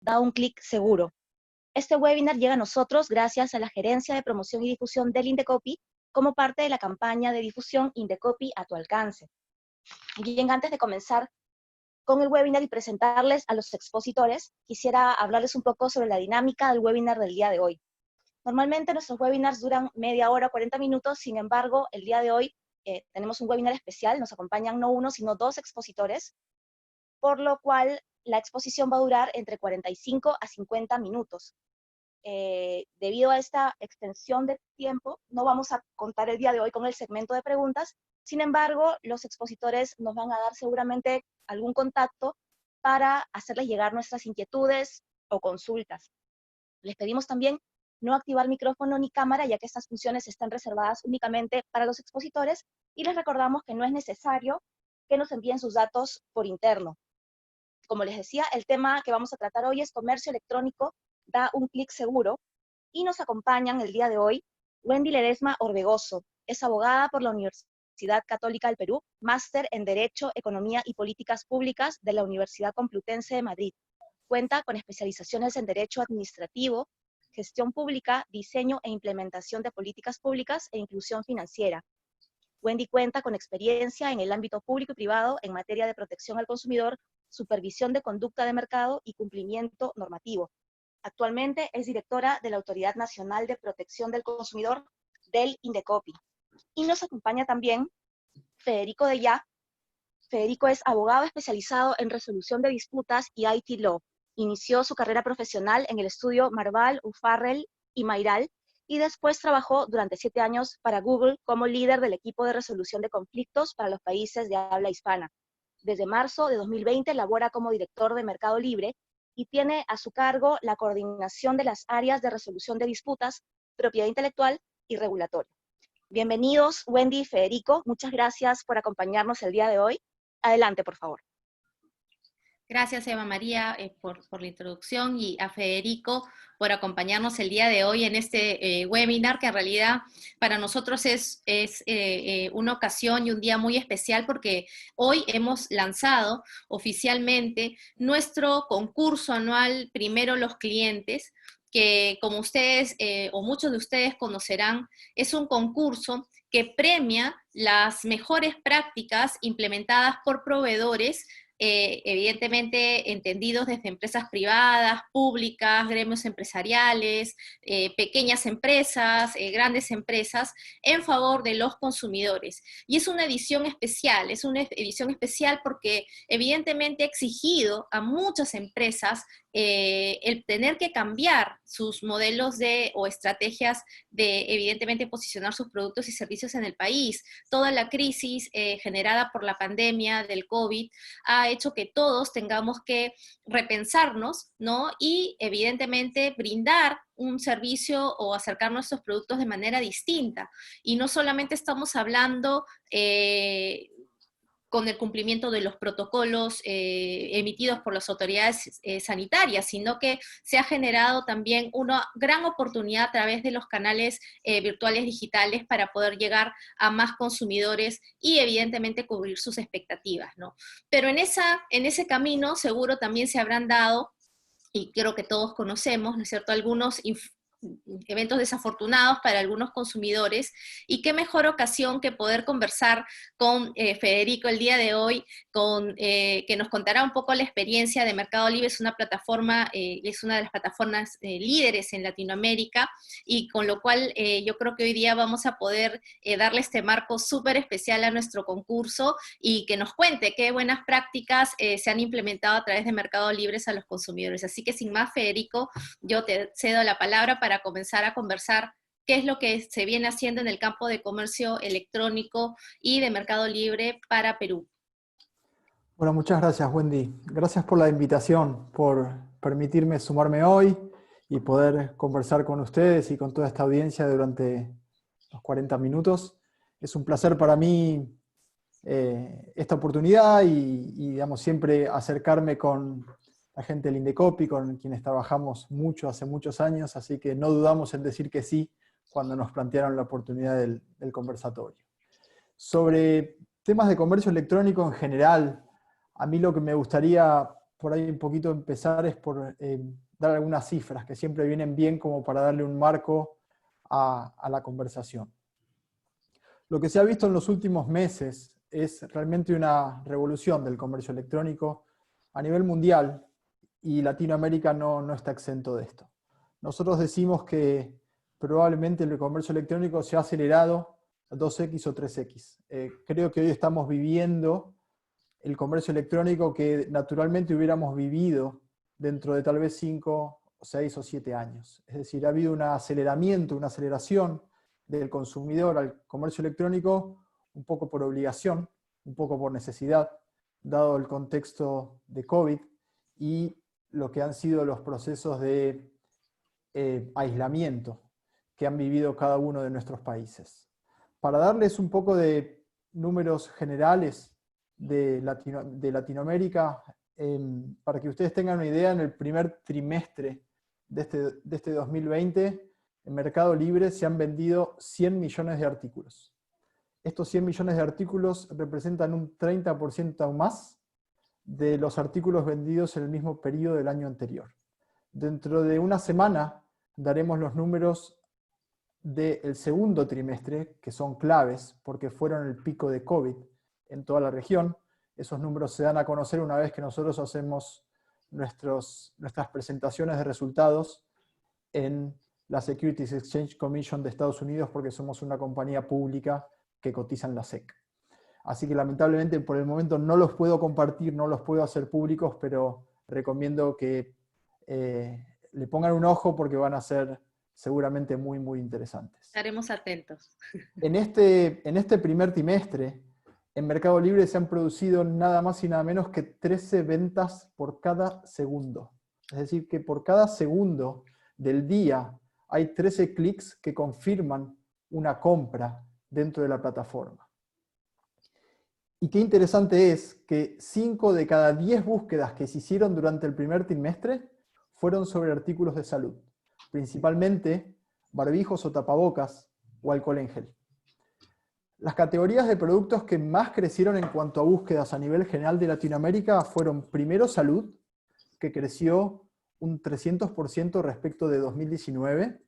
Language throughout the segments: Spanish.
da un clic seguro. Este webinar llega a nosotros gracias a la Gerencia de Promoción y Difusión del Indecopi como parte de la campaña de difusión Indecopi a tu alcance. Bien, antes de comenzar con el webinar y presentarles a los expositores, quisiera hablarles un poco sobre la dinámica del webinar del día de hoy. Normalmente nuestros webinars duran media hora, 40 minutos, sin embargo, el día de hoy tenemos un webinar especial, nos acompañan no uno, sino dos expositores, por lo cual la exposición va a durar entre 45 a 50 minutos. Debido a esta extensión de tiempo, no vamos a contar el día de hoy con el segmento de preguntas, sin embargo, los expositores nos van a dar seguramente algún contacto para hacerles llegar nuestras inquietudes o consultas. Les pedimos también no activar micrófono ni cámara, ya que estas funciones están reservadas únicamente para los expositores, y les recordamos que no es necesario que nos envíen sus datos por interno. Como les decía, el tema que vamos a tratar hoy es comercio electrónico, da un clic seguro, y nos acompañan el día de hoy Wendy Ledesma Orbegoso. Es abogada por la Universidad Católica del Perú, máster en Derecho, Economía y Políticas Públicas de la Universidad Complutense de Madrid. Cuenta con especializaciones en Derecho Administrativo, Gestión Pública, Diseño e Implementación de Políticas Públicas e Inclusión Financiera. Wendy cuenta con experiencia en el ámbito público y privado en materia de protección al consumidor, supervisión de conducta de mercado y cumplimiento normativo. Actualmente es directora de la Autoridad Nacional de Protección del Consumidor del Indecopi. Y nos acompaña también Federico de Ya. Federico es abogado especializado en resolución de disputas y IT Law. Inició su carrera profesional en el estudio Marval, Ufarrell y Mayral, y después trabajó durante 7 años para Google como líder del equipo de resolución de conflictos para los países de habla hispana. Desde marzo de 2020 labora como director de Mercado Libre y tiene a su cargo la coordinación de las áreas de resolución de disputas, propiedad intelectual y regulatorio. Bienvenidos, Wendy y Federico. Muchas gracias por acompañarnos el día de hoy. Adelante, por favor. Gracias, Eva María, por la introducción, y a Federico por acompañarnos el día de hoy en este webinar, que en realidad para nosotros es una ocasión y un día muy especial, porque hoy hemos lanzado oficialmente nuestro concurso anual Primero los Clientes, que como ustedes o muchos de ustedes conocerán, es un concurso que premia las mejores prácticas implementadas por proveedores, evidentemente entendidos desde empresas privadas, públicas, gremios empresariales, pequeñas empresas, grandes empresas, en favor de los consumidores. Y es una edición especial porque evidentemente ha exigido a muchas empresas el tener que cambiar sus modelos o estrategias de, evidentemente, posicionar sus productos y servicios en el país. Toda la crisis generada por la pandemia del COVID ha hecho que todos tengamos que repensarnos, ¿no? Y evidentemente brindar un servicio o acercar nuestros productos de manera distinta. Y no solamente estamos hablando con el cumplimiento de los protocolos emitidos por las autoridades sanitarias, sino que se ha generado también una gran oportunidad a través de los canales virtuales digitales para poder llegar a más consumidores y evidentemente cubrir sus expectativas, ¿no? Pero en ese camino seguro también se habrán dado, y creo que todos conocemos, ¿no es cierto?, algunos eventos desafortunados para algunos consumidores, y qué mejor ocasión que poder conversar con Federico el día de hoy, que nos contará un poco la experiencia de Mercado Libre. Es una plataforma, es una de las plataformas líderes en Latinoamérica, y con lo cual yo creo que hoy día vamos a poder darle este marco súper especial a nuestro concurso, y que nos cuente qué buenas prácticas se han implementado a través de Mercado Libre a los consumidores. Así que sin más, Federico, yo te cedo la palabra para comenzar a conversar qué es lo que se viene haciendo en el campo de comercio electrónico y de Mercado Libre para Perú. Bueno, muchas gracias, Wendy. Gracias por la invitación, por permitirme sumarme hoy y poder conversar con ustedes y con toda esta audiencia durante los 40 minutos. Es un placer para mí esta oportunidad y digamos, siempre acercarme con la gente del Indecopi, con quienes trabajamos mucho, hace muchos años, así que no dudamos en decir que sí cuando nos plantearon la oportunidad del conversatorio. Sobre temas de comercio electrónico en general, a mí lo que me gustaría por ahí un poquito empezar es por dar algunas cifras que siempre vienen bien como para darle un marco a la conversación. Lo que se ha visto en los últimos meses es realmente una revolución del comercio electrónico a nivel mundial, y Latinoamérica no está exento de esto. Nosotros decimos que probablemente el comercio electrónico se ha acelerado a 2x o 3x. Creo que hoy estamos viviendo el comercio electrónico que naturalmente hubiéramos vivido dentro de tal vez 5, 6 o 7 años. Es decir, ha habido un aceleramiento, una aceleración del consumidor al comercio electrónico, un poco por obligación, un poco por necesidad, dado el contexto de COVID y lo que han sido los procesos de aislamiento que han vivido cada uno de nuestros países. Para darles un poco de números generales de Latinoamérica, para que ustedes tengan una idea, en el primer trimestre de este 2020, en Mercado Libre se han vendido 100 millones de artículos. Estos 100 millones de artículos representan un 30% aún más de los artículos vendidos en el mismo periodo del año anterior. Dentro de una semana daremos los números del segundo trimestre, que son claves, porque fueron el pico de COVID en toda la región. Esos números se dan a conocer una vez que nosotros hacemos nuestras presentaciones de resultados en la Securities Exchange Commission de Estados Unidos, porque somos una compañía pública que cotiza en la SEC. Así que lamentablemente por el momento no los puedo compartir, no los puedo hacer públicos, pero recomiendo que le pongan un ojo porque van a ser seguramente muy, muy interesantes. Estaremos atentos. En este primer trimestre, en Mercado Libre se han producido nada más y nada menos que 13 ventas por cada segundo. Es decir, que por cada segundo del día hay 13 clics que confirman una compra dentro de la plataforma. Y qué interesante es que 5 de cada 10 búsquedas que se hicieron durante el primer trimestre fueron sobre artículos de salud, principalmente barbijos o tapabocas o alcohol en gel. Las categorías de productos que más crecieron en cuanto a búsquedas a nivel general de Latinoamérica fueron primero salud, que creció un 300% respecto de 2019,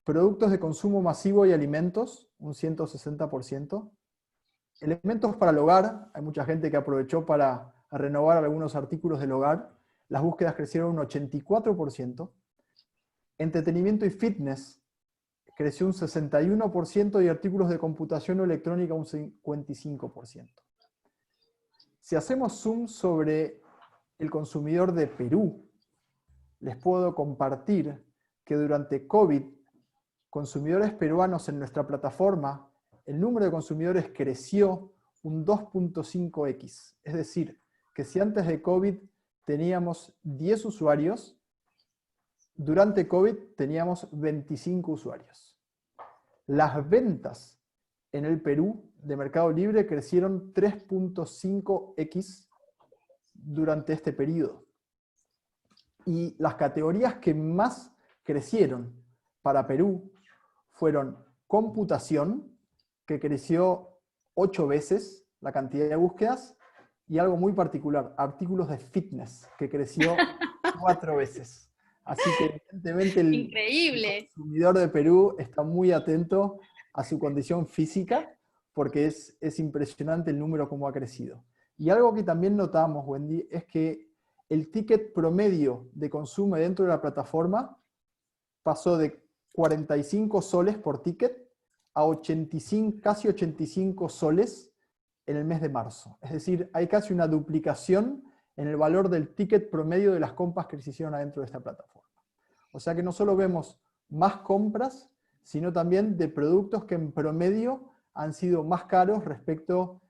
productos de consumo masivo y alimentos, un 160%, elementos para el hogar, hay mucha gente que aprovechó para renovar algunos artículos del hogar, las búsquedas crecieron un 84%, entretenimiento y fitness creció un 61% y artículos de computación o electrónica un 55%. Si hacemos zoom sobre el consumidor de Perú, les puedo compartir que durante COVID, consumidores peruanos en nuestra plataforma, el número de consumidores creció un 2.5x. Es decir, que si antes de COVID teníamos 10 usuarios, durante COVID teníamos 25 usuarios. Las ventas en el Perú de Mercado Libre crecieron 3.5x durante este periodo. Y las categorías que más crecieron para Perú fueron computación, que creció 8 veces la cantidad de búsquedas, y algo muy particular, artículos de fitness, que creció 4 veces. Así que evidentemente el consumidor de Perú está muy atento a su condición física, porque es impresionante el número como ha crecido. Y algo que también notamos, Wendy, es que el ticket promedio de consumo dentro de la plataforma pasó de 45 soles por ticket a 85, casi 85 soles en el mes de marzo. Es decir, hay casi una duplicación en el valor del ticket promedio de las compras que se hicieron adentro de esta plataforma. O sea que no solo vemos más compras, sino también de productos que en promedio han sido más caros respecto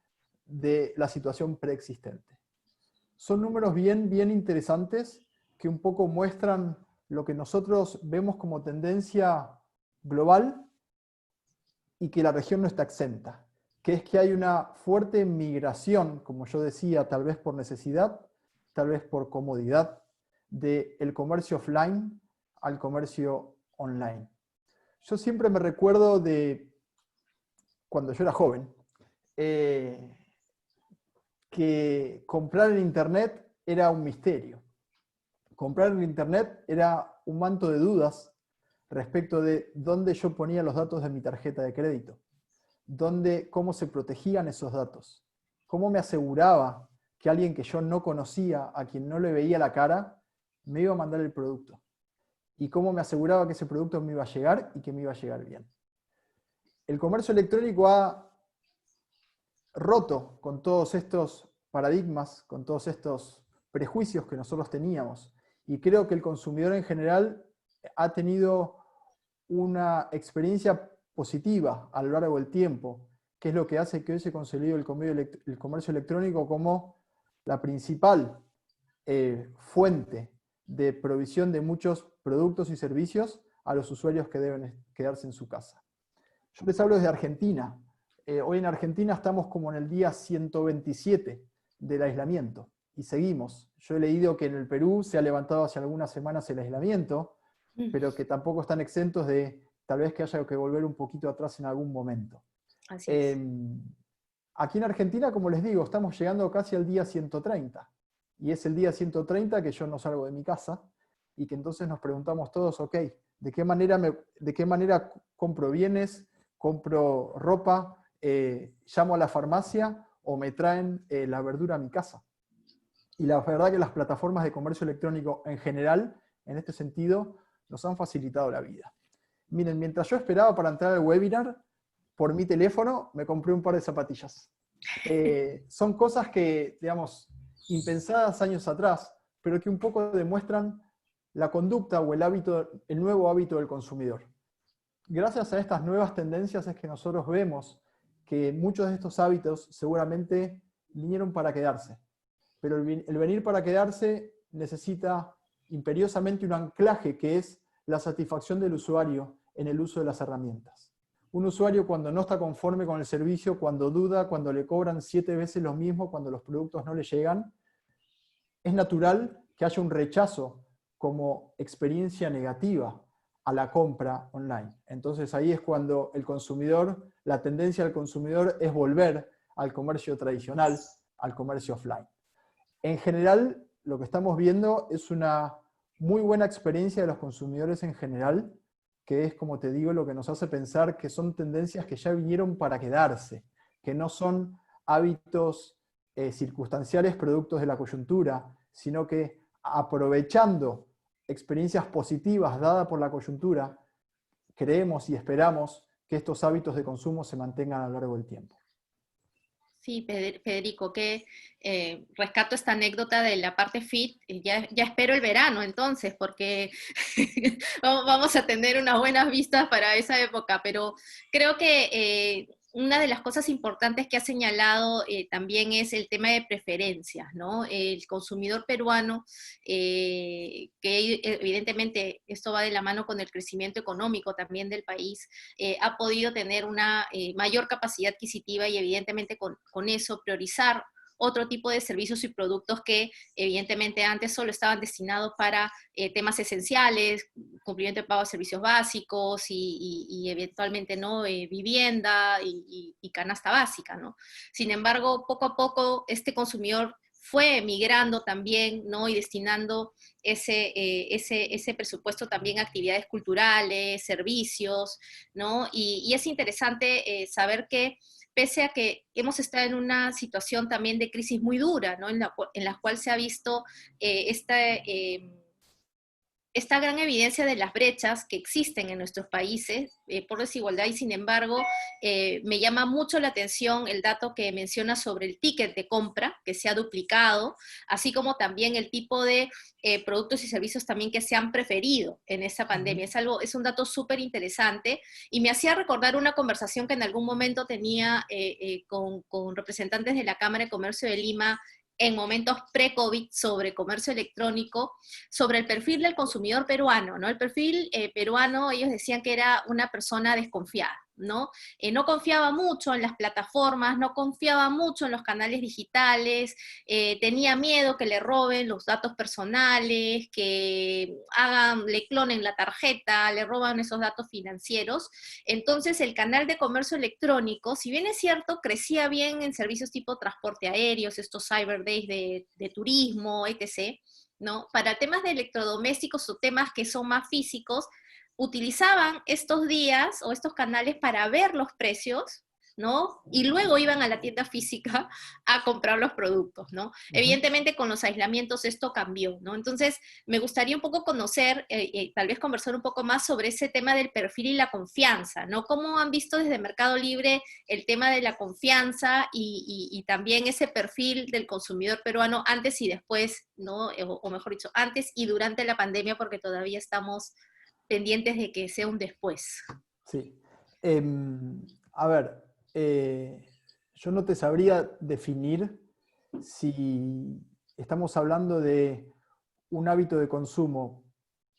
de la situación preexistente. Son números bien interesantes que un poco muestran lo que nosotros vemos como tendencia global y que la región no está exenta, que es que hay una fuerte migración, como yo decía, tal vez por necesidad, tal vez por comodidad, del comercio offline al comercio online. Yo siempre me recuerdo de cuando yo era joven, que comprar en internet era un misterio. Comprar en internet era un manto de dudas respecto de dónde yo ponía los datos de mi tarjeta de crédito, cómo se protegían esos datos, cómo me aseguraba que alguien que yo no conocía, a quien no le veía la cara, me iba a mandar el producto, y cómo me aseguraba que ese producto me iba a llegar y que me iba a llegar bien. El comercio electrónico ha roto con todos estos paradigmas, con todos estos prejuicios que nosotros teníamos, y creo que el consumidor en general ha tenido una experiencia positiva a lo largo del tiempo, que es lo que hace que hoy se consolide el comercio electrónico como la principal fuente de provisión de muchos productos y servicios a los usuarios que deben quedarse en su casa. Yo les hablo desde Argentina. Hoy en Argentina estamos como en el día 127 del aislamiento y seguimos. Yo he leído que en el Perú se ha levantado hace algunas semanas el aislamiento, pero que tampoco están exentos de tal vez que haya que volver un poquito atrás en algún momento. Así es. Aquí en Argentina, como les digo, estamos llegando casi al día 130. Y es el día 130 que yo no salgo de mi casa y que entonces nos preguntamos todos, ok, ¿de qué manera compro bienes, compro ropa, llamo a la farmacia o me traen la verdura a mi casa? Y la verdad que las plataformas de comercio electrónico en general, en este sentido, nos han facilitado la vida. Miren, mientras yo esperaba para entrar al webinar, por mi teléfono me compré un par de zapatillas. Son cosas que, digamos, impensadas años atrás, pero que un poco demuestran la conducta o el nuevo hábito del consumidor. Gracias a estas nuevas tendencias es que nosotros vemos que muchos de estos hábitos seguramente vinieron para quedarse. Pero el venir para quedarse necesita imperiosamente un anclaje que es la satisfacción del usuario en el uso de las herramientas. Un usuario cuando no está conforme con el servicio, cuando duda, cuando le cobran 7 veces lo mismo, cuando los productos no le llegan, es natural que haya un rechazo como experiencia negativa a la compra online. Entonces ahí es cuando la tendencia del consumidor es volver al comercio tradicional, al comercio offline. En general, lo que estamos viendo es una muy buena experiencia de los consumidores en general, que es, como te digo, lo que nos hace pensar que son tendencias que ya vinieron para quedarse, que no son hábitos circunstanciales productos de la coyuntura, sino que aprovechando experiencias positivas dadas por la coyuntura, creemos y esperamos que estos hábitos de consumo se mantengan a lo largo del tiempo. Sí, Federico, que rescato esta anécdota de la parte fit, ya espero el verano entonces, porque vamos a tener unas buenas vistas para esa época, pero creo que una de las cosas importantes que ha señalado también es el tema de preferencias, ¿no? El consumidor peruano, que evidentemente esto va de la mano con el crecimiento económico también del país, ha podido tener una mayor capacidad adquisitiva y evidentemente con eso priorizar otro tipo de servicios y productos que evidentemente antes solo estaban destinados para temas esenciales, cumplimiento de pago de servicios básicos y eventualmente ¿no? Vivienda y canasta básica, ¿no? Sin embargo, poco a poco este consumidor fue migrando también, ¿no? Y destinando ese presupuesto también a actividades culturales, servicios, ¿no? Y es interesante saber que pese a que hemos estado en una situación también de crisis muy dura, ¿no? en la cual se ha visto esta gran evidencia de las brechas que existen en nuestros países por desigualdad y sin embargo me llama mucho la atención el dato que menciona sobre el ticket de compra que se ha duplicado, así como también el tipo de productos y servicios también que se han preferido en esta pandemia. Es un dato súper interesante y me hacía recordar una conversación que en algún momento tenía con representantes de la Cámara de Comercio de Lima en momentos pre-COVID sobre comercio electrónico, sobre el perfil del consumidor peruano, ¿no? El perfil peruano, ellos decían que era una persona desconfiada, ¿no? No confiaba mucho en las plataformas, no confiaba mucho en los canales digitales, tenía miedo que le roben los datos personales, que le clonen la tarjeta, le roban esos datos financieros. Entonces el canal de comercio electrónico, si bien es cierto, crecía bien en servicios tipo transporte aéreos, estos Cyber Days de turismo, etc., ¿no? Para temas de electrodomésticos o temas que son más físicos, utilizaban estos días o estos canales para ver los precios, ¿no? Y luego iban a la tienda física a comprar los productos, ¿no? Evidentemente con los aislamientos esto cambió, ¿no? Entonces me gustaría un poco conocer, tal vez conversar un poco más sobre ese tema del perfil y la confianza, ¿no? ¿Cómo han visto desde Mercado Libre el tema de la confianza y también ese perfil del consumidor peruano antes y después, ¿no? O mejor dicho, antes y durante la pandemia, porque todavía estamos pendientes de que sea un después? Sí. A ver, yo no te sabría definir si estamos hablando de un hábito de consumo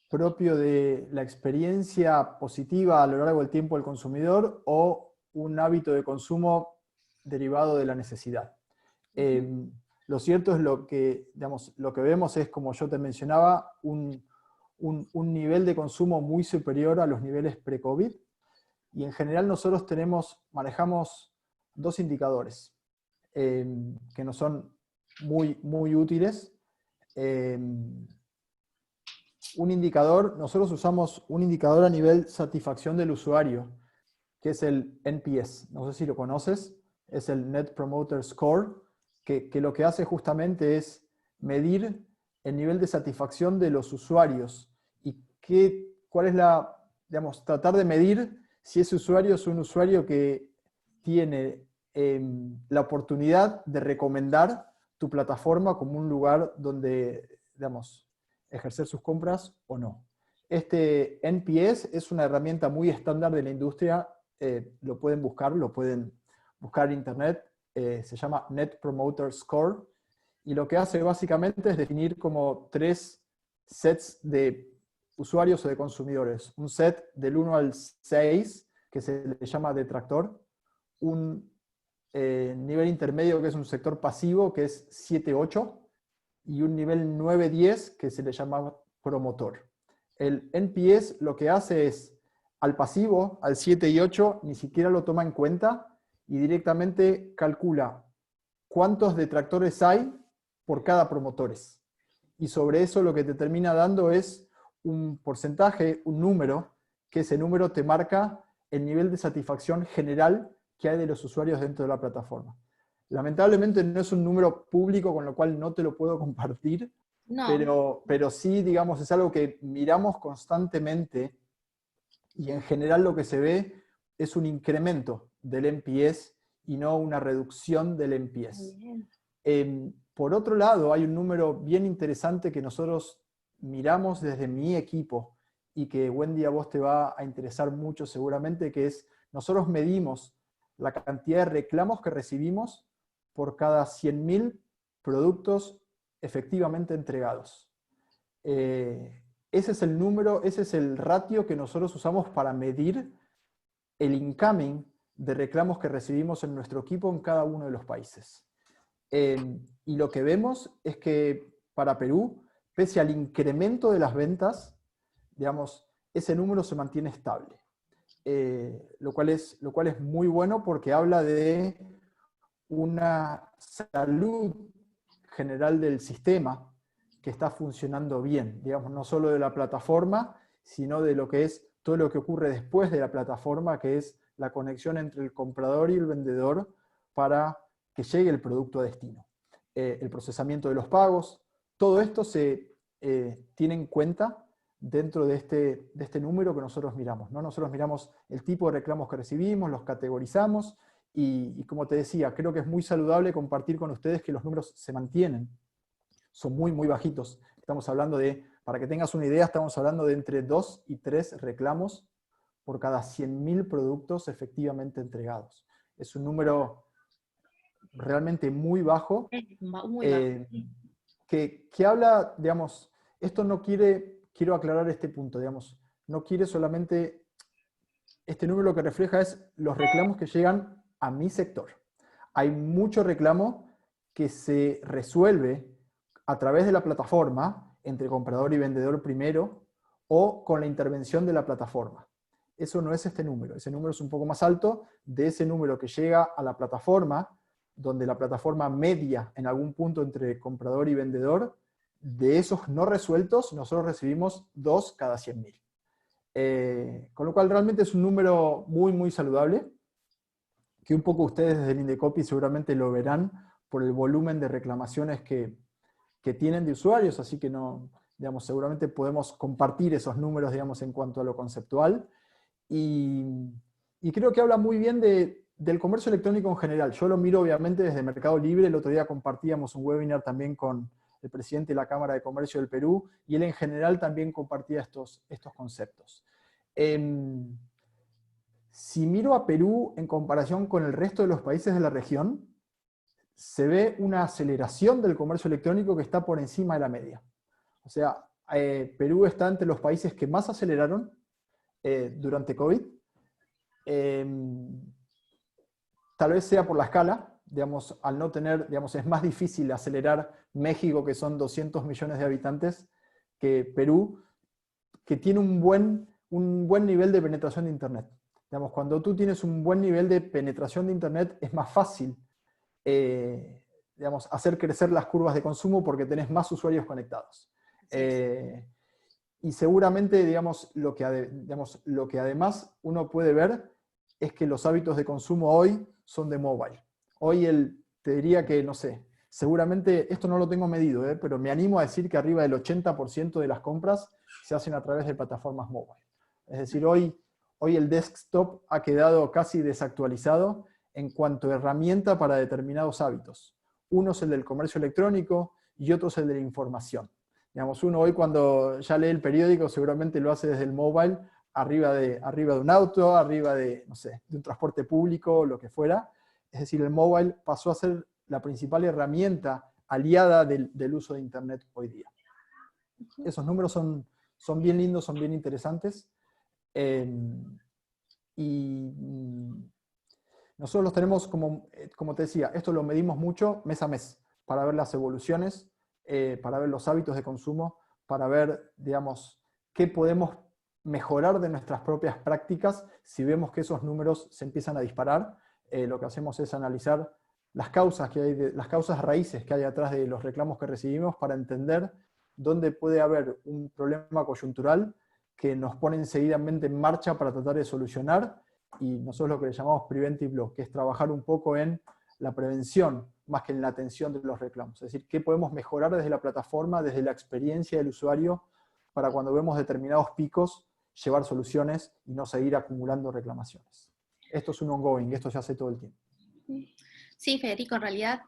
propio de la experiencia positiva a lo largo del tiempo del consumidor o un hábito de consumo derivado de la necesidad. Lo cierto es digamos, lo que vemos es, como yo te mencionaba, un nivel de consumo muy superior a los niveles pre-COVID, y en general nosotros manejamos dos indicadores que nos son muy, muy útiles. Nosotros usamos un indicador a nivel satisfacción del usuario, que es el NPS. No sé si lo conoces, es el Net Promoter Score, que lo que hace justamente es medir el nivel de satisfacción de los usuarios y cuál es digamos, tratar de medir si ese usuario es un usuario que tiene la oportunidad de recomendar tu plataforma como un lugar donde, digamos, ejercer sus compras o no. Este NPS es una herramienta muy estándar de la industria, lo pueden buscar en internet, se llama Net Promoter Score, y lo que hace básicamente es definir como 3 sets de usuarios o de consumidores. Un set del 1 al 6, que se le llama detractor, un nivel intermedio que es un sector pasivo, que es 7-8, y un nivel 9-10 que se le llama promotor. El NPS lo que hace es, al pasivo, al 7 y 8, ni siquiera lo toma en cuenta y directamente calcula cuántos detractores hay por cada promotores. Y sobre eso lo que te termina dando es un porcentaje, un número, que ese número te marca el nivel de satisfacción general que hay de los usuarios dentro de la plataforma. Lamentablemente no es un número público, con lo cual no te lo puedo compartir, No. pero sí, digamos, es algo que miramos constantemente y en general lo que se ve es un incremento del NPS y no una reducción del NPS. Por otro lado, hay un número bien interesante que nosotros miramos desde mi equipo y que Wendy a vos te va a interesar mucho seguramente, que es, nosotros medimos la cantidad de reclamos que recibimos por cada 100.000 productos efectivamente entregados. Ese es el número, ese es el ratio que nosotros usamos para medir el incoming de reclamos que recibimos en nuestro equipo en cada uno de los países. Y lo que vemos es que para Perú, pese al incremento de las ventas, digamos, ese número se mantiene estable. Lo cual es muy bueno porque habla de una salud general del sistema que está funcionando bien, digamos, no solo de la plataforma, sino de lo que es todo lo que ocurre después de la plataforma, que es la conexión entre el comprador y el vendedor para que llegue el producto a destino. El procesamiento de los pagos, todo esto se tiene en cuenta dentro de este número que nosotros miramos, ¿no? Nosotros miramos el tipo de reclamos que recibimos, los categorizamos, y como te decía, creo que es muy saludable compartir con ustedes que los números se mantienen. Son muy, muy bajitos. Estamos hablando de, para que tengas una idea, estamos hablando de entre 2 y 3 reclamos por cada 100.000 productos efectivamente entregados. Es un número realmente muy bajo, Muy bajo. que habla, digamos, esto no quiero aclarar este punto, digamos, no quiere solamente este número lo que refleja es los reclamos que llegan a mi sector. Hay mucho reclamo que se resuelve a través de la plataforma, entre comprador y vendedor primero, o con la intervención de la plataforma. Eso no es este número, ese número es un poco más alto de ese número que llega a la plataforma, donde la plataforma media en algún punto entre comprador y vendedor. De esos no resueltos, nosotros recibimos 2 cada 100.000. Con lo cual realmente es un número muy, muy saludable, que un poco ustedes desde el Indecopy seguramente lo verán por el volumen de reclamaciones que tienen de usuarios, así que no, digamos, seguramente podemos compartir esos números, digamos, en cuanto a lo conceptual. Y creo que habla muy bien del comercio electrónico en general. Yo lo miro obviamente desde Mercado Libre. El otro día compartíamos un webinar también con el presidente de la Cámara de Comercio del Perú, y él en general también compartía estos conceptos. Si miro a Perú en comparación con el resto de los países de la región, se ve una aceleración del comercio electrónico que está por encima de la media. O sea, Perú está entre los países que más aceleraron durante COVID. Tal vez sea por la escala, digamos, al no tener, digamos, es más difícil acelerar México, que son 200 millones de habitantes, que Perú, que tiene un buen nivel de penetración de Internet. Digamos, cuando tú tienes un buen nivel de penetración de Internet, es más fácil digamos, hacer crecer las curvas de consumo porque tenés más usuarios conectados. Y seguramente, digamos, lo que además uno puede ver es que los hábitos de consumo hoy son de mobile. Hoy te diría que, no sé, seguramente, esto no lo tengo medido, pero me animo a decir que arriba del 80% de las compras se hacen a través de plataformas mobile. Es decir, hoy el desktop ha quedado casi desactualizado en cuanto a herramienta para determinados hábitos. Uno es el del comercio electrónico y otro es el de la información. Digamos, uno hoy cuando ya lee el periódico seguramente lo hace desde el mobile, arriba de un auto, arriba de, no sé, de un transporte público, lo que fuera. Es decir, el mobile pasó a ser la principal herramienta aliada del uso de Internet hoy día. Esos números son bien lindos, son bien interesantes. Y nosotros los tenemos, como te decía, esto lo medimos mucho mes a mes, para ver las evoluciones, para ver los hábitos de consumo, para ver, digamos, qué podemos mejorar de nuestras propias prácticas si vemos que esos números se empiezan a disparar. Lo que hacemos es analizar las causas las causas raíces que hay atrás de los reclamos que recibimos para entender dónde puede haber un problema coyuntural que nos pone enseguidamente en marcha para tratar de solucionar, y nosotros lo que le llamamos preventive law, que es trabajar un poco en la prevención más que en la atención de los reclamos. Es decir, qué podemos mejorar desde la plataforma, desde la experiencia del usuario, para cuando vemos determinados picos, llevar soluciones y no seguir acumulando reclamaciones. Esto es un ongoing, esto se hace todo el tiempo. Sí, Federico, en realidad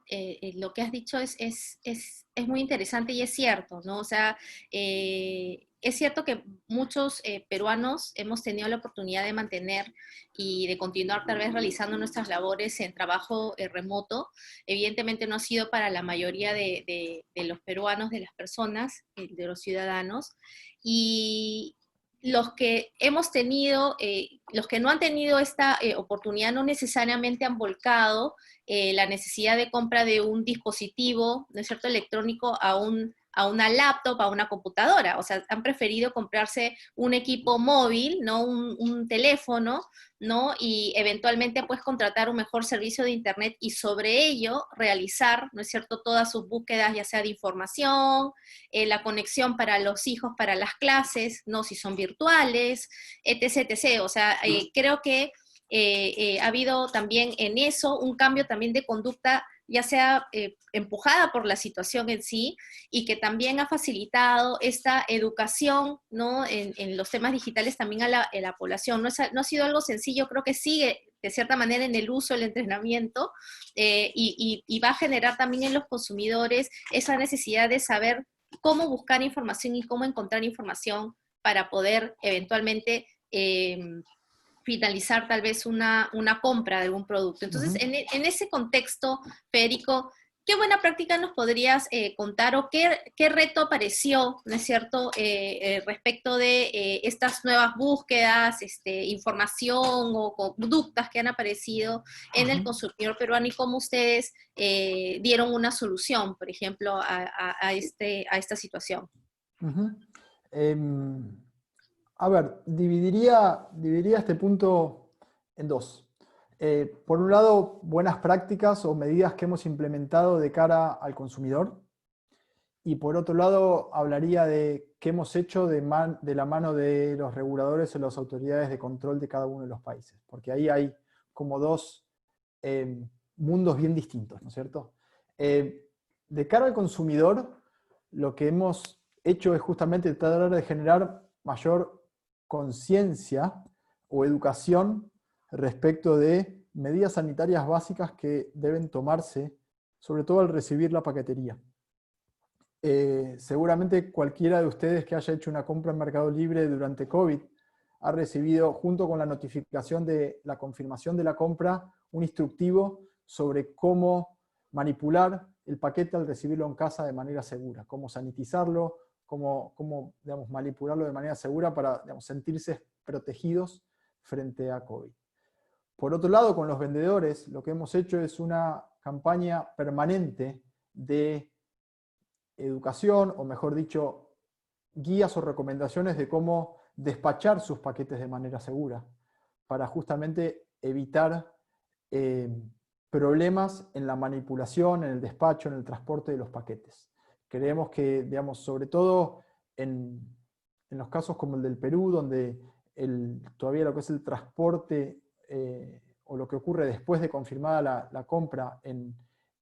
lo que has dicho es muy interesante y es cierto, ¿no? O sea, es cierto que muchos peruanos hemos tenido la oportunidad de mantener y de continuar tal vez realizando nuestras labores en trabajo remoto. Evidentemente no ha sido para la mayoría de los peruanos, de las personas, de los ciudadanos, y los que hemos tenido, los que no han tenido esta oportunidad no necesariamente han volcado la necesidad de compra de un dispositivo, ¿no es cierto?, electrónico a una laptop, a una computadora. O sea, han preferido comprarse un equipo móvil, ¿no?, un teléfono, ¿no?, y eventualmente pues contratar un mejor servicio de internet y sobre ello realizar, ¿no es cierto?, todas sus búsquedas, ya sea de información, la conexión para los hijos, para las clases, ¿no?, si son virtuales, etc., etc. O sea, creo que ha habido también en eso un cambio también de conducta, ya sea empujada por la situación en sí, y que también ha facilitado esta educación, ¿no?, en los temas digitales también a la población. No ha sido algo sencillo, creo que sigue de cierta manera en el uso, el entrenamiento, y va a generar también en los consumidores esa necesidad de saber cómo buscar información y cómo encontrar información para poder eventualmente finalizar tal vez una compra de algún producto. Entonces, en ese contexto, Federico, ¿qué buena práctica nos podrías contar o qué reto apareció, ¿no es cierto?, respecto de estas nuevas búsquedas, información o conductas que han aparecido en el consumidor peruano y cómo ustedes dieron una solución, por ejemplo, a esta situación? Ujú. A ver, dividiría este punto en dos. Por un lado, buenas prácticas o medidas que hemos implementado de cara al consumidor. Y por otro lado, hablaría de qué hemos hecho de la mano de los reguladores o las autoridades de control de cada uno de los países. Porque ahí hay como dos mundos bien distintos, ¿no es cierto? De cara al consumidor, lo que hemos hecho es justamente tratar de generar mayor conciencia o educación respecto de medidas sanitarias básicas que deben tomarse, sobre todo al recibir la paquetería. Seguramente cualquiera de ustedes que haya hecho una compra en Mercado Libre durante COVID ha recibido, junto con la notificación de la confirmación de la compra, un instructivo sobre cómo manipular el paquete al recibirlo en casa de manera segura, cómo sanitizarlo, cómo digamos, manipularlo de manera segura para, digamos, sentirse protegidos frente a COVID. Por otro lado, con los vendedores, lo que hemos hecho es una campaña permanente de educación, o mejor dicho, guías o recomendaciones de cómo despachar sus paquetes de manera segura, para justamente evitar problemas en la manipulación, en el despacho, en el transporte de los paquetes. Creemos que, digamos, sobre todo en los casos como el del Perú, donde todavía lo que es el transporte o lo que ocurre después de confirmada la compra en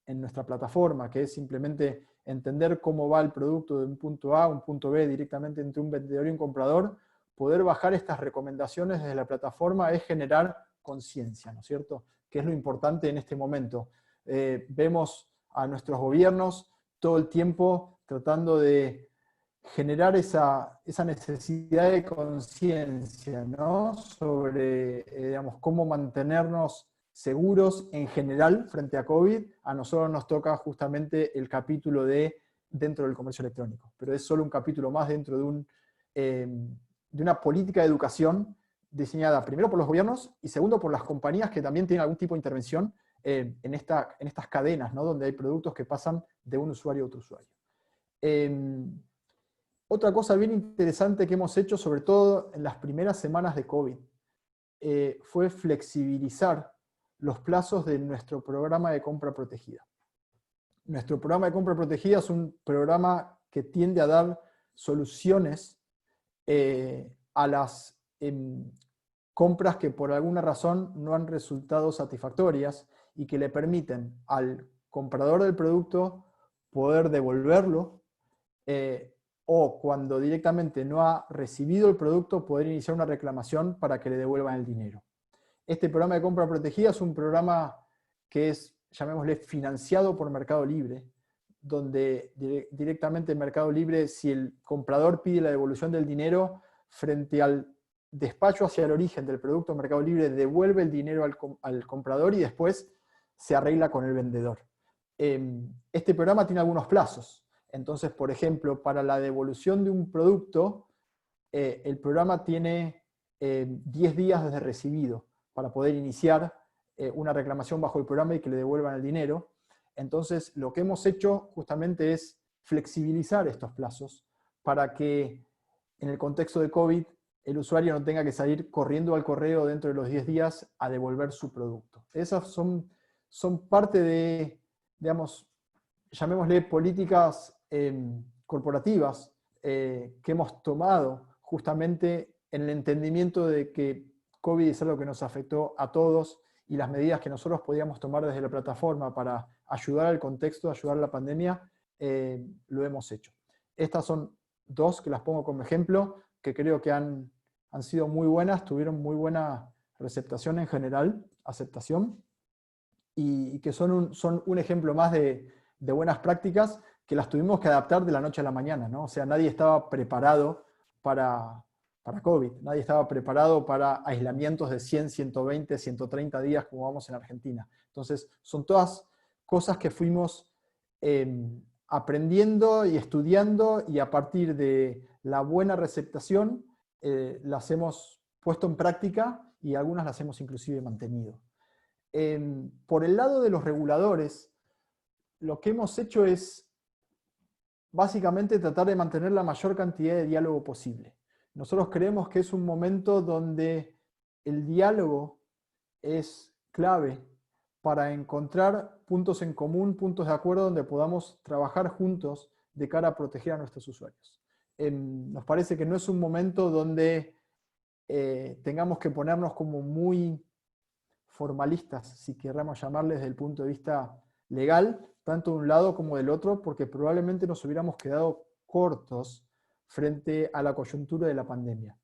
nuestra plataforma, que es simplemente entender cómo va el producto de un punto A a un punto B directamente entre un vendedor y un comprador, poder bajar estas recomendaciones desde la plataforma es generar conciencia, ¿no es cierto? Que es lo importante en este momento. Vemos a nuestros gobiernos todo el tiempo tratando de generar esa necesidad de conciencia, ¿no? Sobre, digamos, cómo mantenernos seguros en general frente a COVID. A nosotros nos toca justamente el capítulo dentro del comercio electrónico, pero es solo un capítulo más dentro de una política de educación diseñada primero por los gobiernos y segundo por las compañías que también tienen algún tipo de intervención en estas cadenas, ¿no? Donde hay productos que pasan de un usuario a otro usuario. Otra cosa bien interesante que hemos hecho, sobre todo en las primeras semanas de COVID, fue flexibilizar los plazos de nuestro programa de compra protegida. Nuestro programa de compra protegida es un programa que tiende a dar soluciones a las compras que por alguna razón no han resultado satisfactorias y que le permiten al comprador del producto poder devolverlo o cuando directamente no ha recibido el producto poder iniciar una reclamación para que le devuelvan el dinero. Este programa de compra protegida es un programa que es, llamémosle, financiado por Mercado Libre, donde directamente en Mercado Libre, si el comprador pide la devolución del dinero, frente al despacho hacia el origen del producto, Mercado Libre devuelve el dinero al comprador y después se arregla con el vendedor. Este programa tiene algunos plazos. Entonces, por ejemplo, para la devolución de un producto, el programa tiene 10 días desde recibido para poder iniciar una reclamación bajo el programa y que le devuelvan el dinero. Entonces, lo que hemos hecho justamente es flexibilizar estos plazos para que en el contexto de COVID el usuario no tenga que salir corriendo al correo dentro de los 10 días a devolver su producto. Esas son parte de, digamos, llamémosle políticas corporativas que hemos tomado justamente en el entendimiento de que COVID es algo que nos afectó a todos y las medidas que nosotros podíamos tomar desde la plataforma para ayudar al contexto, ayudar a la pandemia, lo hemos hecho. Estas son dos que las pongo como ejemplo, que creo que han sido muy buenas, tuvieron muy buena receptación en general, aceptación, y que son un ejemplo más de buenas prácticas que las tuvimos que adaptar de la noche a la mañana, ¿no? O sea, nadie estaba preparado para COVID, nadie estaba preparado para aislamientos de 100, 120, 130 días como vamos en Argentina. Entonces, son todas cosas que fuimos aprendiendo y estudiando, y a partir de la buena receptación las hemos puesto en práctica y algunas las hemos inclusive mantenido. Por el lado de los reguladores, lo que hemos hecho es básicamente tratar de mantener la mayor cantidad de diálogo posible. Nosotros creemos que es un momento donde el diálogo es clave para encontrar puntos en común, puntos de acuerdo donde podamos trabajar juntos de cara a proteger a nuestros usuarios. Nos parece que no es un momento donde tengamos que ponernos como muy formalistas, si querramos llamarles desde el punto de vista legal, tanto de un lado como del otro, porque probablemente nos hubiéramos quedado cortos frente a la coyuntura de la pandemia.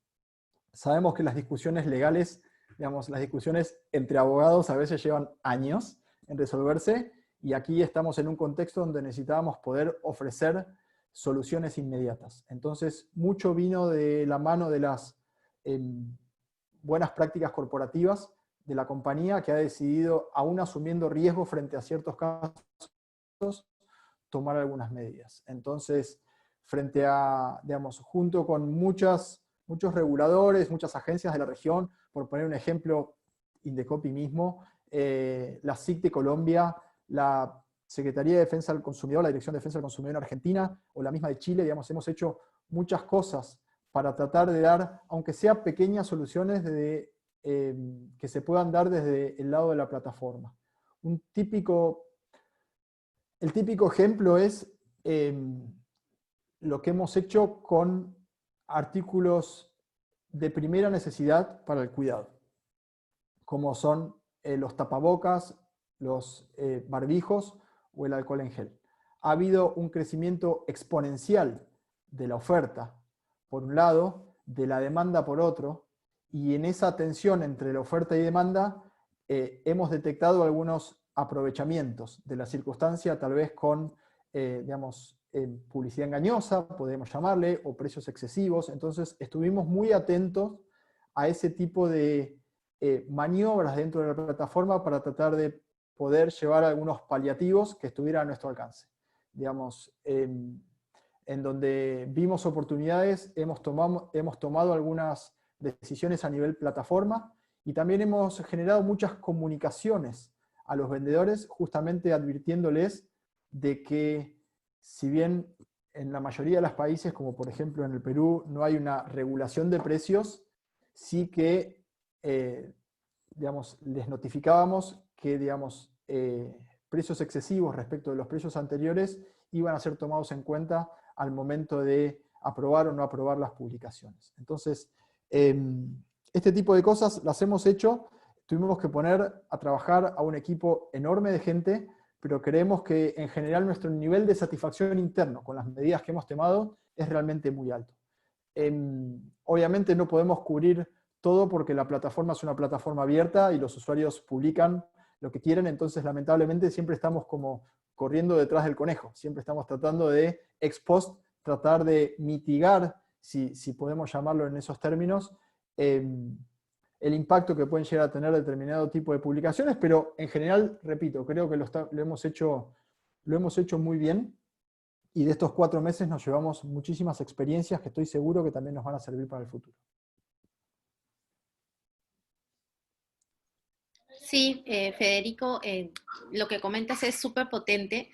Sabemos que las discusiones legales, digamos, las discusiones entre abogados a veces llevan años en resolverse, y aquí estamos en un contexto donde necesitábamos poder ofrecer soluciones inmediatas. Entonces, mucho vino de la mano de las buenas prácticas corporativas de la compañía, que ha decidido, aún asumiendo riesgo frente a ciertos casos, tomar algunas medidas. Entonces, frente a, digamos, junto con muchos reguladores, muchas agencias de la región, por poner un ejemplo, Indecopi mismo, la SIC de Colombia, la Secretaría de Defensa del Consumidor, la Dirección de Defensa del Consumidor en Argentina, o la misma de Chile, digamos, hemos hecho muchas cosas para tratar de dar, aunque sea pequeñas soluciones que se puedan dar desde el lado de la plataforma. El típico ejemplo es lo que hemos hecho con artículos de primera necesidad para el cuidado, como son los tapabocas, los barbijos o el alcohol en gel. Ha habido un crecimiento exponencial de la oferta, por un lado, de la demanda por otro, y en esa tensión entre la oferta y demanda hemos detectado algunos aprovechamientos de la circunstancia, tal vez con, digamos, publicidad engañosa, podemos llamarle, o precios excesivos. Entonces estuvimos muy atentos a ese tipo de maniobras dentro de la plataforma para tratar de poder llevar algunos paliativos que estuvieran a nuestro alcance. Digamos, en donde vimos oportunidades, hemos tomado algunas decisiones a nivel plataforma, y también hemos generado muchas comunicaciones a los vendedores, justamente advirtiéndoles de que, si bien en la mayoría de los países, como por ejemplo en el Perú, no hay una regulación de precios, sí que digamos, les notificábamos que, digamos, precios excesivos respecto de los precios anteriores iban a ser tomados en cuenta al momento de aprobar o no aprobar las publicaciones. Entonces, este tipo de cosas las hemos hecho. Tuvimos que poner a trabajar a un equipo enorme de gente, pero creemos que en general nuestro nivel de satisfacción interno con las medidas que hemos tomado es realmente muy alto. Obviamente no podemos cubrir todo porque la plataforma es una plataforma abierta y los usuarios publican lo que quieren, entonces lamentablemente siempre estamos como corriendo detrás del conejo, siempre estamos tratando de ex post, tratar de mitigar, si podemos llamarlo en esos términos, el impacto que pueden llegar a tener determinado tipo de publicaciones, pero en general, repito, creo que lo hemos hecho muy bien, y de estos 4 meses nos llevamos muchísimas experiencias que estoy seguro que también nos van a servir para el futuro. Sí, Federico, lo que comentas es súper potente.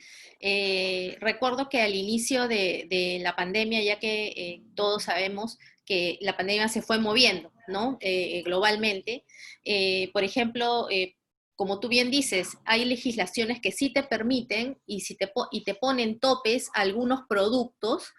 Recuerdo que al inicio de la pandemia, ya que todos sabemos que la pandemia se fue moviendo, ¿no? Globalmente. Por ejemplo, como tú bien dices, hay legislaciones que sí te permiten y te ponen topes a algunos productos,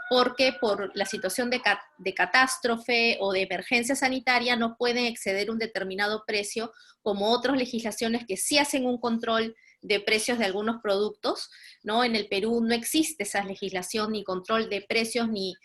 porque por la situación de catástrofe o de emergencia sanitaria no pueden exceder un determinado precio, como otras legislaciones que sí hacen un control de precios de algunos productos, ¿no? En el Perú no existe esa legislación, ni control de precios, ni